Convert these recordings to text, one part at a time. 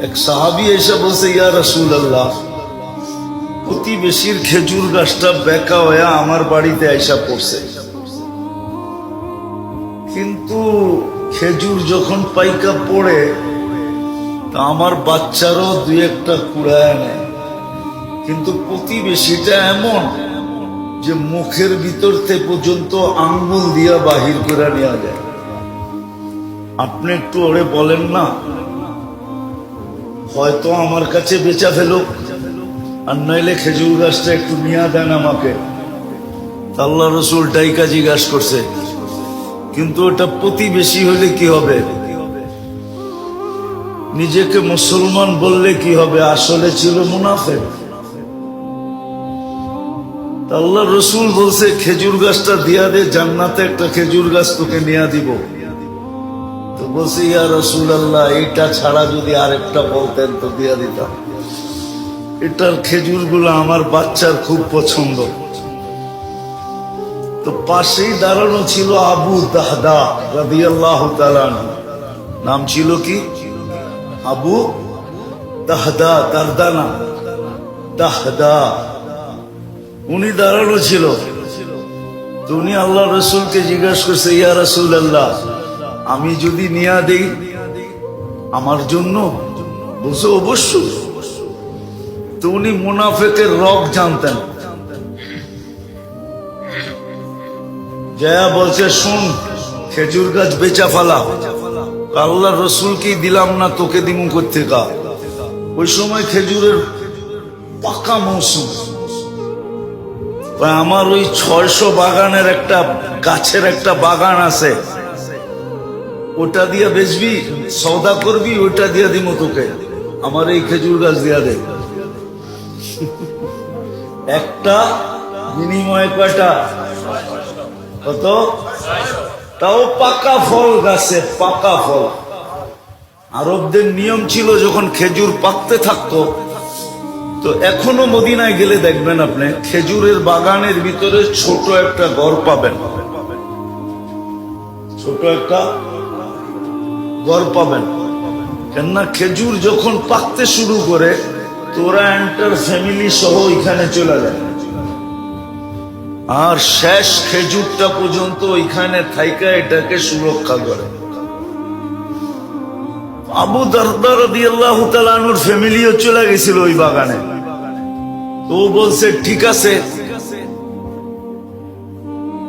এক সাহাবী এসে বলছে, ইয়া রাসূলুল্লাহ, প্রতিবেশীর খেজুর গাছটা বেঁকা হয়ে আমার বাড়িতে আইসা পড়ছে, কিন্তু খেজুর যখন পাইকা পড়ে তা আমার বাচ্চারও দুই একটা কুড়ায় নেয়, কিন্তু প্রতিবেশীটা এমন যে মুখের ভিতর থেকে পর্যন্ত আঙ্গুল দিয়া বাহির করে নেওয়া যায়। আপনি একটু ওরে বলেন না, হয়তো আমার কাছে বেচা ফেলো, আর নইলে খেজুর গাছটা একটু নিয়ে দেন আমাকে। আল্লাহ রসুল ডাইকা জিজ্ঞাসা করছে, কিন্তু ওটা প্রতিবেশী হলে কি হবে? নিজেকে মুসলমান বললে কি হবে? আসলে ছিল মুনাফিক। আল্লাহ রসুল বলছে, খেজুর গাছটা দিয়া দে, জান্নাতে একটা খেজুর গাছ তোকে নিয়ে দিব। তো বলছে, ইয়া রাসূলুল্লাহ, এটা ছাড়া যদি আরেকটা বলতেন তো দিয়া দিতাম। এটার খেজুর গুলো আমার বাচ্চার খুব পছন্দ। তো পাশেই দাঁড়ানো ছিল আবু দাহদা রাদিয়াল্লাহু তাআলা আনহু। নাম ছিল কি? আবু দাহদা, দারদানা দাহদা। উনি দাঁড়ানো ছিল। তো উনি আল্লাহ রসুলকে জিজ্ঞাসা করছে, ইয়া রাসূলুল্লাহ, আমি যদি নিয়া দেই আমার জন্য? বলছে, অবশ্যই। তো উনি মুনাফিকের রগ জানতেন। জয়া বলছে, শুন, খেজুর গাছ বেচা ফালা। আল্লাহ রসুলকে দিলাম না, তোকে দিমু কোত্থেকা? ওই সময় খেজুরের পাকা মৌসুম। আমার ওই 600 বাগানের একটা গাছের একটা বাগান আছে, ওটা দিয়া বেচবি, সওদা করবি, ওটা দিয়া দিমু তোকে। আমার এই খেজুর গাছ দিয়া দে। একটা বিনিময়ে কয়টা? কত? তাও পাকা ফল গাছে, পাকা ফল। আরবদের নিয়ম ছিল, যখন খেজুর পাকতে থাকতো, তো এখনো মদিনায় গেলে দেখবেন আপনি খেজুরের বাগানের ভিতরে ছোট একটা ঘর পাবেন, ছোট একটা ঘর পাবেন। কেননা খেজুর যখন পাকতে শুরু করে, তোরা এন্টার ফ্যামিলি সহ এখানে চলে যায়, আর শেষ খেজুরটা পর্যন্ত ওইখানে থাইকা এটাকে সুরক্ষা করে। আবু দারদা রাদিয়াল্লাহু তাআলা আনহুর ফ্যামিলিও চলে গেছিল ওই বাগানে। তো বলছে, ঠিক আছে,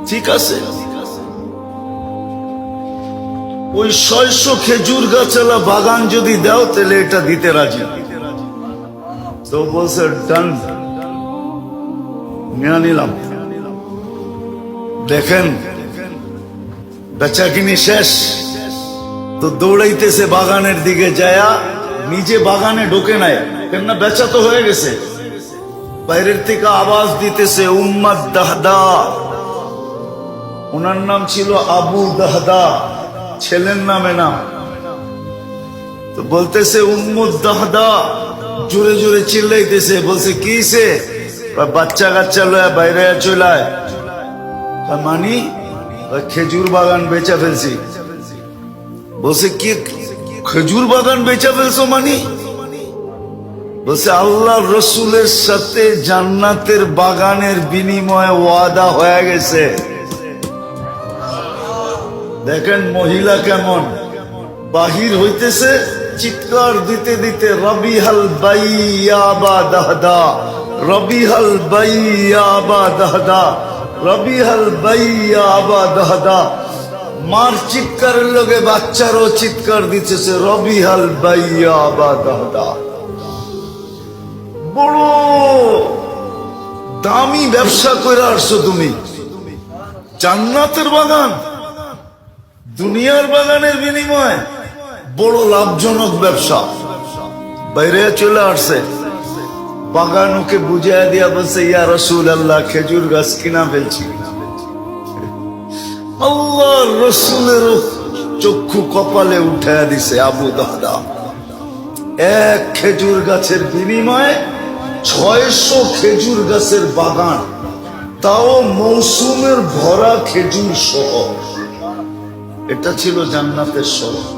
ঠিক আছে, ওই 600 খেজুর গাছালা বাগান যদি দাও তাহলে এটা দিতে রাজি। তো বলছে, ডান, নিয়ে নিলাম। দেখেন বেচা কিনি শেষ। তো দৌড়াইতেছে বাগানের দিকে, যায়া নিজে বাগানে ঢোকে নাই, কেননা বেচা তো হয়ে গেছে। বাইরের থেকে আওয়াজ দিতেছে, উম্মাদ দাহদা। ওনার নাম ছিল আবু দাহদা, ছেলের নামে নাম। তো বলতেছে, উম্মুদ দাহদা, জোরে জোরে চিল্লাইতেছে। বলছে, কিসে? বাচ্চা কাচ্চা লয়া বাইরে চলায়। মানি খেজুর বাগান বেচা ফেলছি। বলছে, কি খেজুর বাগান বেচা ফেলছো? মানি বলছে, আল্লাহ রসুলের সাথে জান্নাতের বাগানের বিনিময়ে ওয়াদা হয়ে গেছে। দেখেন মহিলা কেমন বাহির হইতেছে, চিৎকার দিতে দিতে, রবিহাল বাইয়া বা দাহদা, রবিহাল বাইয়া বা দাহদা, রবিহাল বাইয়া বা দাহদা। মার চিৎকারের লগে বাচ্চারও চিৎকার দিতেছে, রবিহাল বাইয়া বা দাহদা। বড় দামি ব্যবসা করে আসছো তুমি। জান্নাতের বাগান, দুনিয়ার বাগানের বিনিময়ে বড় লাভজনক ব্যবসা। বাইরে চলে আসছে, বাগান ওকে বুঝাইয়া দিয়া বলছে, ইয়া রাসূলুল্লাহ, খেজুর গাছ কিনা ফেলছি। আল্লাহ রসুলের চক্ষু কপালে উঠাইয়া দিছে। আবু দাহদা এক খেজুর গাছের বিনিময়ে 600 খেজুর গাছের বাগান, তাও মৌসুমের ভরা খেজুর সহ। এটা ছিল জান্নাতের শরৎ।